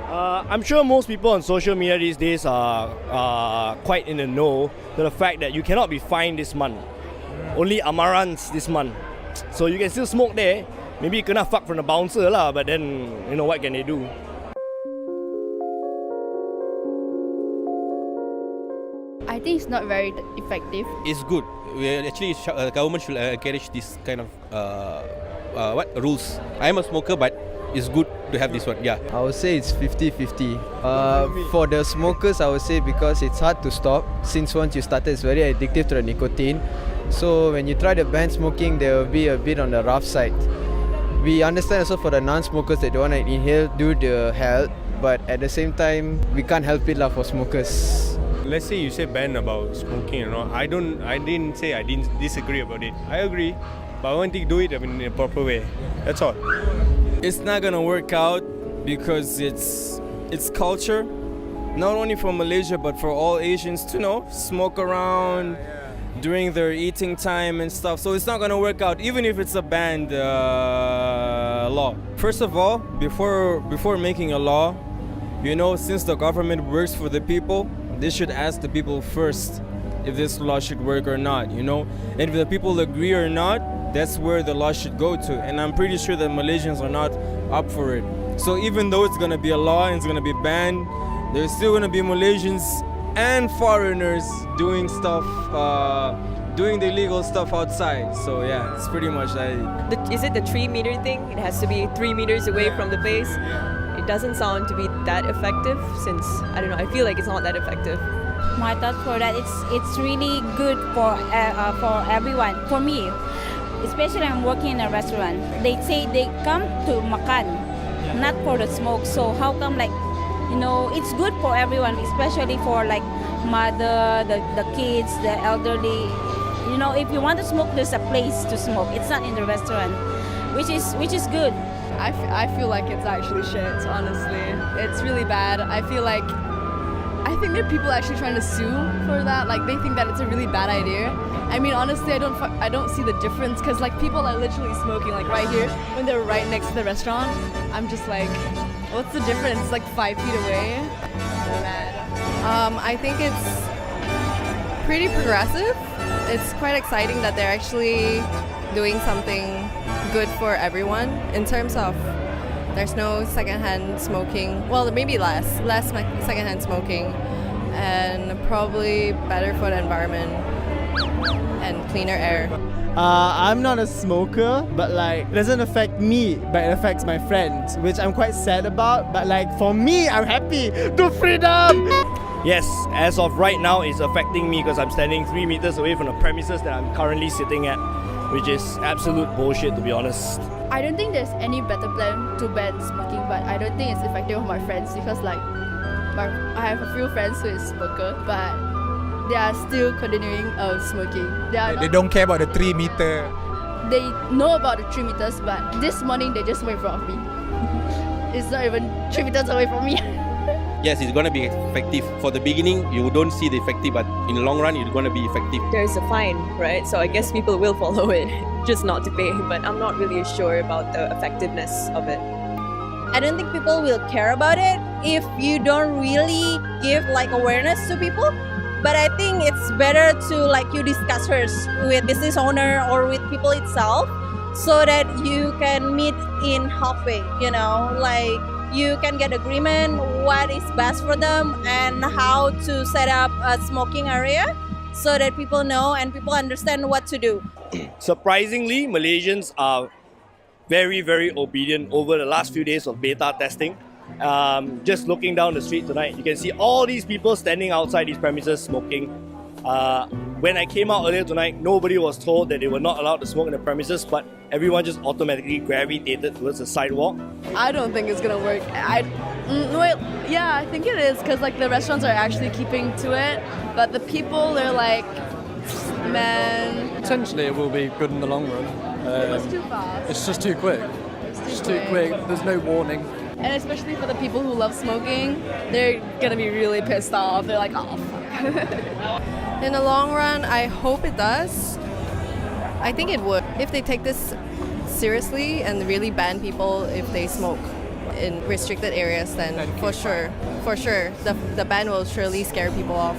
I'm sure most people on social media these days are quite in the know to the fact that you cannot be fined this month. Only amarants this month. So you can still smoke there. Maybe you cannot fuck from the bouncer lah, but then, you know, what can they do? I think it's not very effective. It's good. Government should encourage this kind of rules. I'm a smoker, but it's good to have this one. Yeah. I would say it's 50-50. For the smokers, I would say because it's hard to stop. Since once you started, it's very addictive to the nicotine. So when you try to ban smoking, there will be a bit on the rough side. We understand also for the non-smokers that don't want to inhale due to health, but at the same time, we can't help it for smokers. Let's say you say ban about smoking, I didn't say I didn't disagree about it. I agree, but I want to do it in a proper way. That's all. It's not gonna work out because it's culture, not only for Malaysia but for all Asians to smoke around during their eating time and stuff. So it's not gonna work out, even if it's a banned law. First of all, before making a law, since the government works for the people, they should ask the people first if this law should work or not, And if the people agree or not, that's where the law should go to. And I'm pretty sure that Malaysians are not up for it. So even though it's gonna be a law and it's gonna be banned, there's still gonna be Malaysians and foreigners doing stuff, doing the illegal stuff outside. So yeah, it's pretty much that. Is it the 3 meter thing? It has to be 3 meters away from the face. It doesn't sound to be that effective since, I don't know, I feel like it's not that effective. My thought for that, it's really good for everyone. For me, especially I'm working in a restaurant. They say they come to makan, not for the smoke. So how come it's good for everyone, especially for mother, the kids, the elderly. If you want to smoke, there's a place to smoke. It's not in the restaurant, which is good. I feel like it's actually shit, honestly. It's really bad. I think there are people actually trying to sue for that. They think that it's a really bad idea. I mean, honestly, I don't see the difference because people are literally smoking right here when they're right next to the restaurant. I'm just what's the difference? 5 feet away. So mad. I think it's pretty progressive. It's quite exciting that they're actually doing something good for everyone in terms of there's no secondhand smoking. Well, maybe less secondhand smoking, and probably better for the environment and cleaner air. I'm not a smoker, but it doesn't affect me, but it affects my friends, which I'm quite sad about. But for me, I'm happy. The freedom! Yes, as of right now, it's affecting me because I'm standing 3 meters away from the premises that I'm currently sitting at, which is absolute bullshit, to be honest. I don't think there's any better plan to ban smoking, but I don't think it's effective on my friends because I have a few friends who is smoker, but they are still continuing smoking. They don't care about the 3 meter. They know about the 3 meters, but this morning they just went in front of me. It's not even 3 meters away from me. Yes, it's gonna be effective. For the beginning, you don't see the effective, but in the long run, it's gonna be effective. There's a fine, right? So I guess people will follow it, just not to pay. But I'm not really sure about the effectiveness of it. I don't think people will care about it if you don't really give awareness to people. But I think it's better to you discuss first with business owner or with people itself, so that you can meet in halfway. You can get agreement what is best for them and how to set up a smoking area so that people know and people understand what to do. Surprisingly, Malaysians are very, very obedient over the last few days of beta testing. Just looking down the street tonight, you can see all these people standing outside these premises smoking. When I came out earlier tonight, nobody was told that they were not allowed to smoke in the premises, but everyone just automatically gravitated towards the sidewalk. I don't think it's gonna work. I think it is because the restaurants are actually keeping to it, but the people, they're man. Potentially it will be good in the long run. It's too fast. It's just too quick. It's too quick. There's no warning. And especially for the people who love smoking, they're gonna be really pissed off. They're oh, fuck. In the long run, I hope it does. I think it would. If they take this seriously and really ban people if they smoke, in restricted areas, then for sure, the ban will surely scare people off.